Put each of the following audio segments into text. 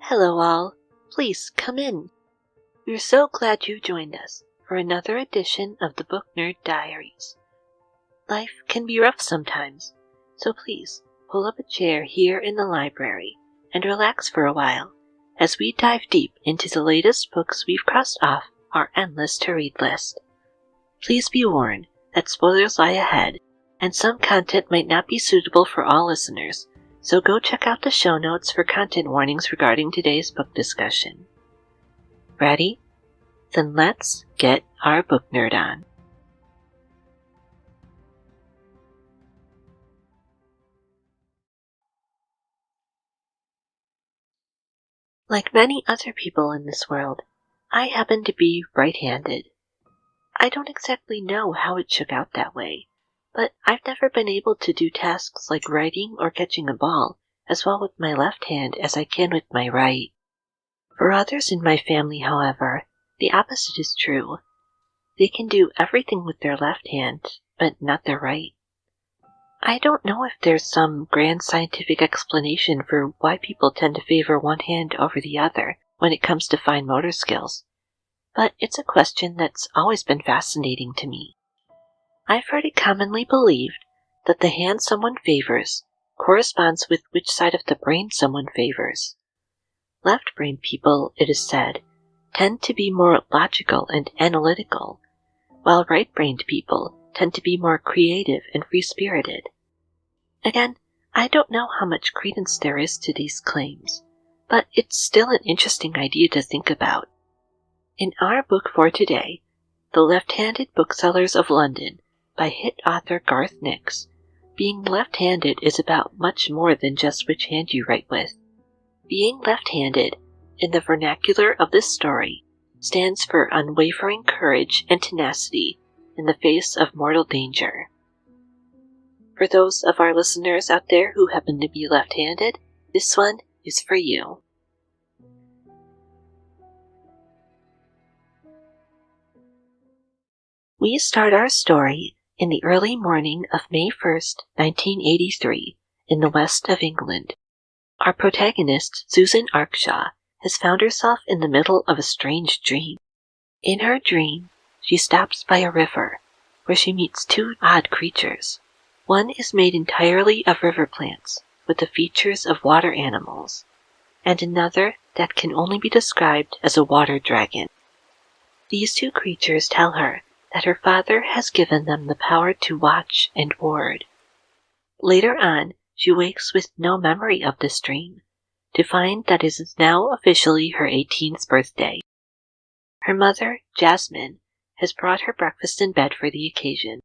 Hello all, please come in. We're so glad you joined us for another edition of the Book Nerd Diaries. Life can be rough sometimes, so please pull up a chair here in the library and relax for a while as we dive deep into the latest books we've crossed off our endless to-read list. Please be warned that spoilers lie ahead, and some content might not be suitable for all listeners, so go check out the show notes for content warnings regarding today's book discussion. Ready? Then let's get our book nerd on. Like many other people in this world, I happen to be right-handed. I don't exactly know how it shook out that way, but I've never been able to do tasks like writing or catching a ball as well with my left hand as I can with my right. For others in my family, however, the opposite is true. They can do everything with their left hand, but not their right. I don't know if there's some grand scientific explanation for why people tend to favor one hand over the other when it comes to fine motor skills, but it's a question that's always been fascinating to me. I've heard it commonly believed that the hand someone favors corresponds with which side of the brain someone favors. Left-brained people, it is said, tend to be more logical and analytical, while right-brained people tend to be more creative and free-spirited. Again, I don't know how much credence there is to these claims, but it's still an interesting idea to think about. In our book for today, The Left-Handed Booksellers of London by hit author Garth Nix, being left-handed is about much more than just which hand you write with. Being left-handed, in the vernacular of this story, stands for unwavering courage and tenacity in the face of mortal danger. For those of our listeners out there who happen to be left-handed, this one is for you. We start our story in the early morning of May 1st, 1983, in the west of England. Our protagonist, Susan Arkshaw, has found herself in the middle of a strange dream. In her dream, she stops by a river, where she meets two odd creatures. One is made entirely of river plants, with the features of water animals, and another that can only be described as a water dragon. These two creatures tell her that her father has given them the power to watch and ward. Later on, she wakes with no memory of this dream, to find that it is now officially her 18th birthday. Her mother, Jasmine, has brought her breakfast in bed for the occasion.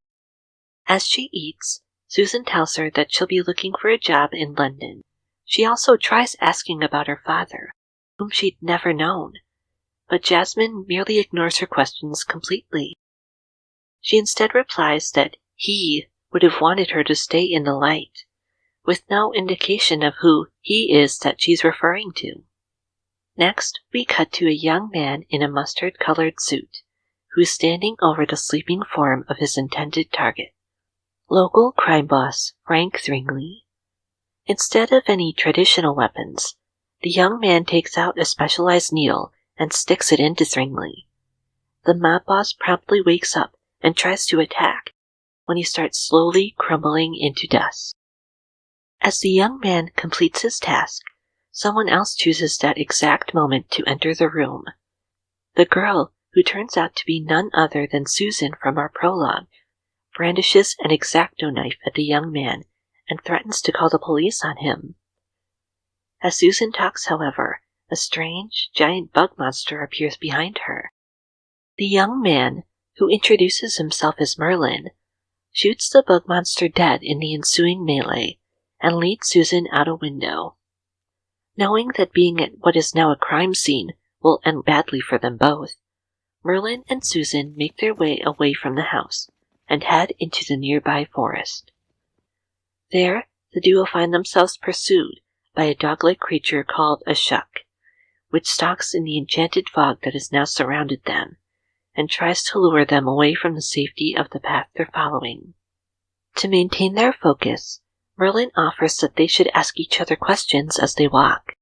As she eats, Susan tells her that she'll be looking for a job in London. She also tries asking about her father, whom she'd never known, but Jasmine merely ignores her questions completely. She instead replies that he would have wanted her to stay in the light, with no indication of who he is that she's referring to. Next, we cut to a young man in a mustard-colored suit, who is standing over the sleeping form of his intended target, local crime boss Frank Thringley. Instead of any traditional weapons, the young man takes out a specialized needle and sticks it into Thringley. The mob boss promptly wakes up and tries to attack, when he starts slowly crumbling into dust. As the young man completes his task, someone else chooses that exact moment to enter the room. The girl, who turns out to be none other than Susan from our prologue, brandishes an X-Acto knife at the young man and threatens to call the police on him. As Susan talks, however, a strange, giant bug monster appears behind her. The young man, who introduces himself as Merlin, shoots the bug monster dead in the ensuing melee and leads Susan out a window. Knowing that being at what is now a crime scene will end badly for them both, Merlin and Susan make their way away from the house and head into the nearby forest. There, the duo find themselves pursued by a dog-like creature called a shuck, which stalks in the enchanted fog that has now surrounded them, and tries to lure them away from the safety of the path they're following. To maintain their focus, Merlin offers that they should ask each other questions as they walk.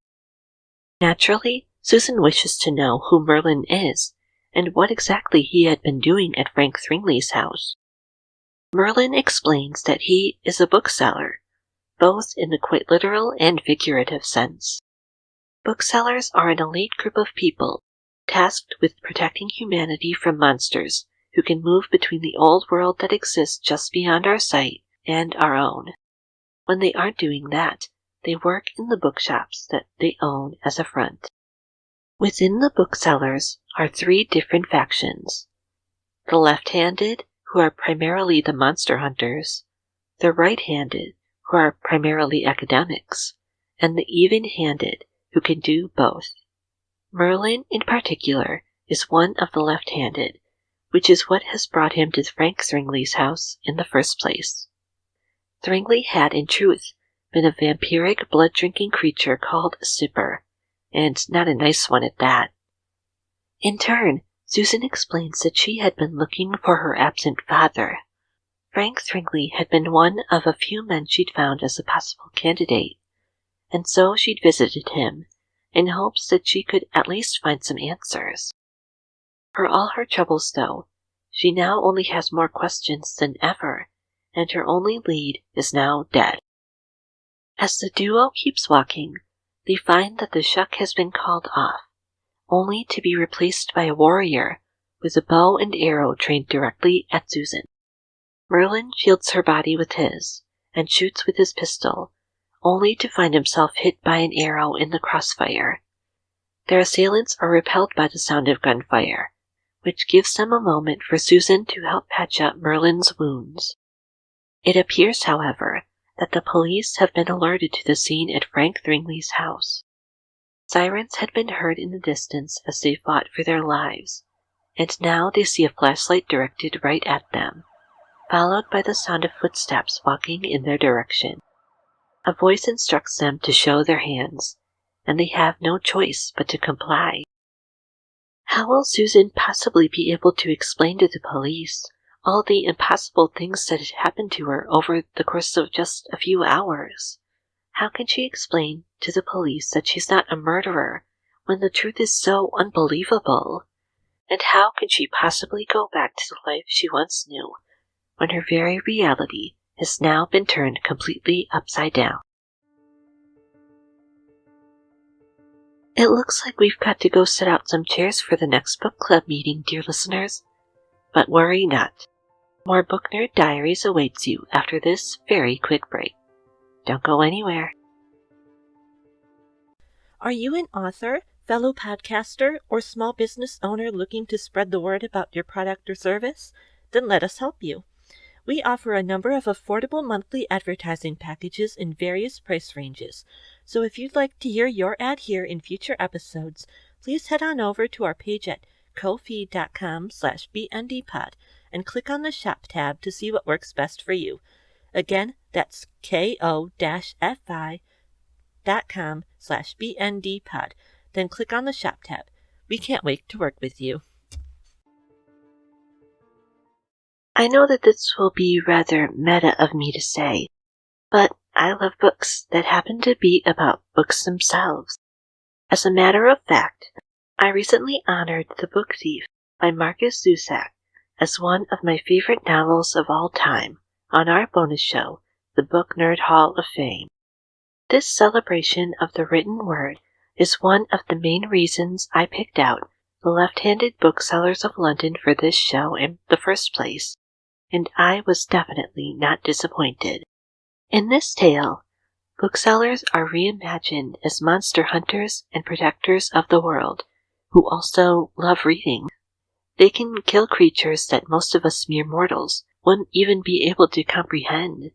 Naturally, Susan wishes to know who Merlin is and what exactly he had been doing at Frank Thringley's house. Merlin explains that he is a bookseller, both in the quite literal and figurative sense. Booksellers are an elite group of people tasked with protecting humanity from monsters who can move between the old world that exists just beyond our sight and our own. When they aren't doing that, they work in the bookshops that they own as a front. Within the booksellers are three different factions: the left-handed, who are primarily the monster hunters, the right-handed, who are primarily academics, and the even-handed, who can do both. Merlin, in particular, is one of the left-handed, which is what has brought him to Frank Thringley's house in the first place. Thringley had, in truth, been a vampiric, blood-drinking creature called a sipper, and not a nice one at that. In turn, Susan explains that she had been looking for her absent father. Frank Thringley had been one of a few men she'd found as a possible candidate, and so she'd visited him, in hopes that she could at least find some answers. For all her troubles, though, she now only has more questions than ever, and her only lead is now dead. As the duo keeps walking, they find that the shuck has been called off, only to be replaced by a warrior with a bow and arrow trained directly at Susan. Merlin shields her body with his, and shoots with his pistol, only to find himself hit by an arrow in the crossfire. Their assailants are repelled by the sound of gunfire, which gives them a moment for Susan to help patch up Merlin's wounds. It appears, however, that the police have been alerted to the scene at Frank Thringley's house. Sirens had been heard in the distance as they fought for their lives, and now they see a flashlight directed right at them, followed by the sound of footsteps walking in their direction. A voice instructs them to show their hands, and they have no choice but to comply. How will Susan possibly be able to explain to the police all the impossible things that had happened to her over the course of just a few hours? How can she explain to the police that she's not a murderer when the truth is so unbelievable? And how can she possibly go back to the life she once knew when her very reality has now been turned completely upside down? It looks like we've got to go set out some chairs for the next book club meeting, dear listeners. But worry not. More Book Nerd Diaries awaits you after this very quick break. Don't go anywhere. Are you an author, fellow podcaster, or small business owner looking to spread the word about your product or service? Then let us help you. We offer a number of affordable monthly advertising packages in various price ranges. So if you'd like to hear your ad here in future episodes, please head on over to our page at ko-fi.com/bndpod and click on the shop tab to see what works best for you. Again, that's ko-fi.com/bndpod. Then click on the shop tab. We can't wait to work with you. I know that this will be rather meta of me to say, but I love books that happen to be about books themselves. As a matter of fact, I recently honored The Book Thief by Marcus Zusak as one of my favorite novels of all time on our bonus show, the Book Nerd Hall of Fame. This celebration of the written word is one of the main reasons I picked out the Left-Handed Booksellers of London for this show in the first place, and I was definitely not disappointed. In this tale, booksellers are reimagined as monster hunters and protectors of the world, who also love reading. They can kill creatures that most of us mere mortals wouldn't even be able to comprehend,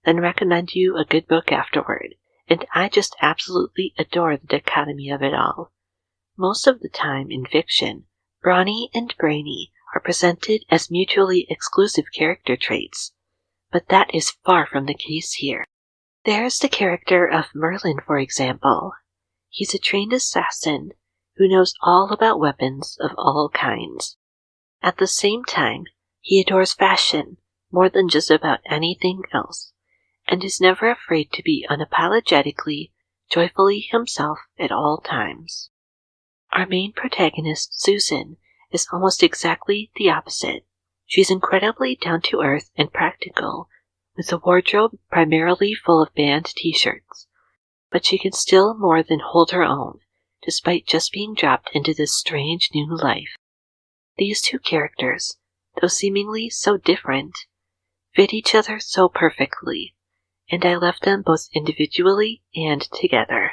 then recommend you a good book afterward, and I just absolutely adore the dichotomy of it all. Most of the time in fiction, brawny and brainy are presented as mutually exclusive character traits, but that is far from the case here. There's the character of Merlin, for example. He's a trained assassin who knows all about weapons of all kinds. At the same time, he adores fashion more than just about anything else, and is never afraid to be unapologetically joyfully himself at all times. Our main protagonist, Susan, is almost exactly the opposite. She's incredibly down-to-earth and practical, with a wardrobe primarily full of band t-shirts. But she can still more than hold her own, despite just being dropped into this strange new life. These two characters, though seemingly so different, fit each other so perfectly, and I left them both individually and together.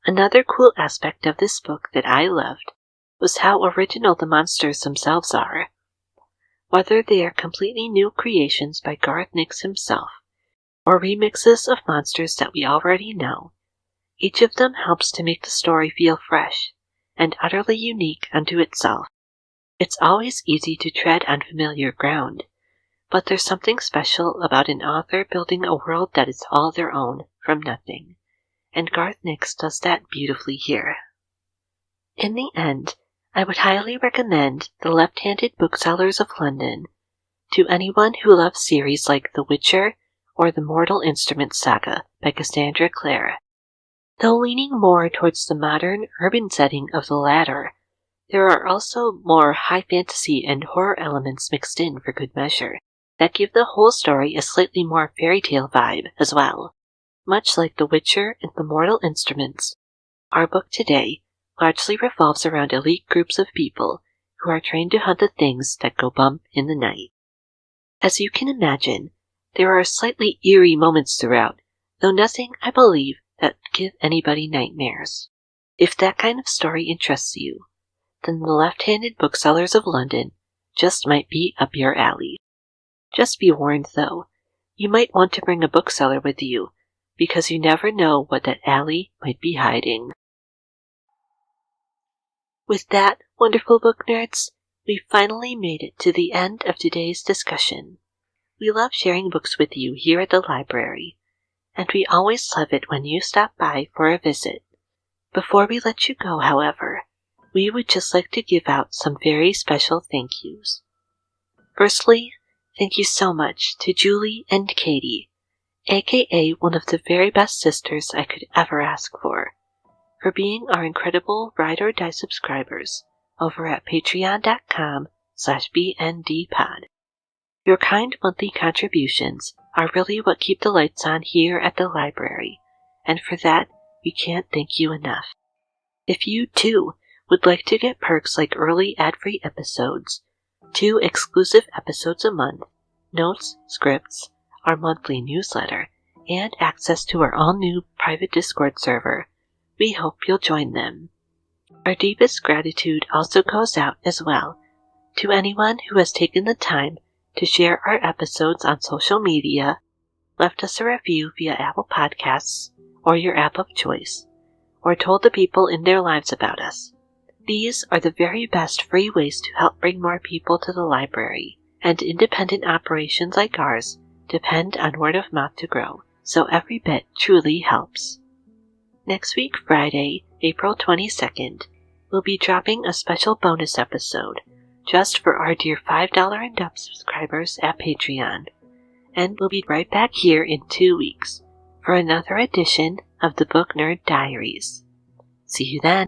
Another cool aspect of this book that I loved was how original the monsters themselves are. Whether they are completely new creations by Garth Nix himself, or remixes of monsters that we already know, each of them helps to make the story feel fresh and utterly unique unto itself. It's always easy to tread unfamiliar ground, but there's something special about an author building a world that is all their own from nothing, and Garth Nix does that beautifully here. In the end, I would highly recommend the Left-Handed Booksellers of London to anyone who loves series like The Witcher or the Mortal Instruments saga by Cassandra Clare. Though leaning more towards the modern urban setting of the latter, there are also more high fantasy and horror elements mixed in for good measure that give the whole story a slightly more fairy tale vibe as well. Much like The Witcher and the Mortal Instruments, our book today largely revolves around elite groups of people who are trained to hunt the things that go bump in the night. As you can imagine, there are slightly eerie moments throughout, though nothing, I believe, that give anybody nightmares. If that kind of story interests you, then the Left-Handed Booksellers of London just might be up your alley. Just be warned, though, you might want to bring a bookseller with you, because you never know what that alley might be hiding. With that, wonderful book nerds, we've finally made it to the end of today's discussion. We love sharing books with you here at the library, and we always love it when you stop by for a visit. Before we let you go, however, we would just like to give out some very special thank yous. Firstly, thank you so much to Julie and Katie, aka one of the very best sisters I could ever ask for being our incredible Ride or Die subscribers over at patreon.com/bndpod. Your kind monthly contributions are really what keep the lights on here at the library, and for that, we can't thank you enough. If you, too, would like to get perks like early ad-free episodes, 2 exclusive episodes a month, notes, scripts, our monthly newsletter, and access to our all-new private Discord server, we hope you'll join them. Our deepest gratitude also goes out as well to anyone who has taken the time to share our episodes on social media, left us a review via Apple Podcasts or your app of choice, or told the people in their lives about us. These are the very best free ways to help bring more people to the library, and independent operations like ours depend on word of mouth to grow, so every bit truly helps. Next week, Friday, April 22nd, we'll be dropping a special bonus episode just for our dear $5 and up subscribers at Patreon, and we'll be right back here in 2 weeks for another edition of the Book Nerd Diaries. See you then.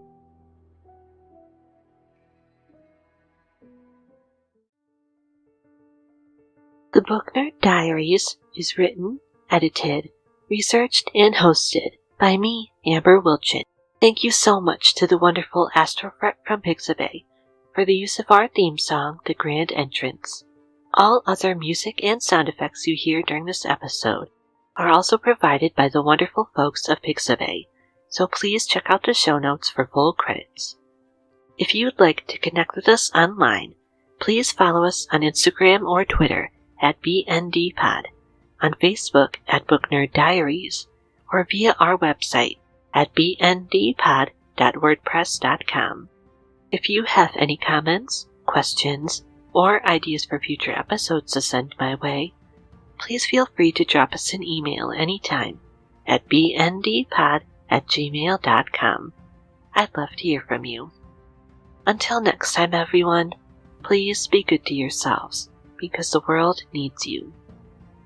The Book Nerd Diaries is written, edited, researched, and hosted by me, Amber Wilchin. Thank you so much to the wonderful astrofreq from Pixabay for the use of our theme song, The Grand Entrance. All other music and sound effects you hear during this episode are also provided by the wonderful folks of Pixabay, so please check out the show notes for full credits. If you'd like to connect with us online, please follow us on Instagram or Twitter at BNDpod, on Facebook at Book Nerd Diaries, or via our website at bndpod.wordpress.com. If you have any comments, questions, or ideas for future episodes to send my way, please feel free to drop us an email anytime at bndpod@gmail.com. I'd love to hear from you. Until next time, everyone, please be good to yourselves, because the world needs you.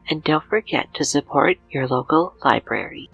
And don't forget to support your local library.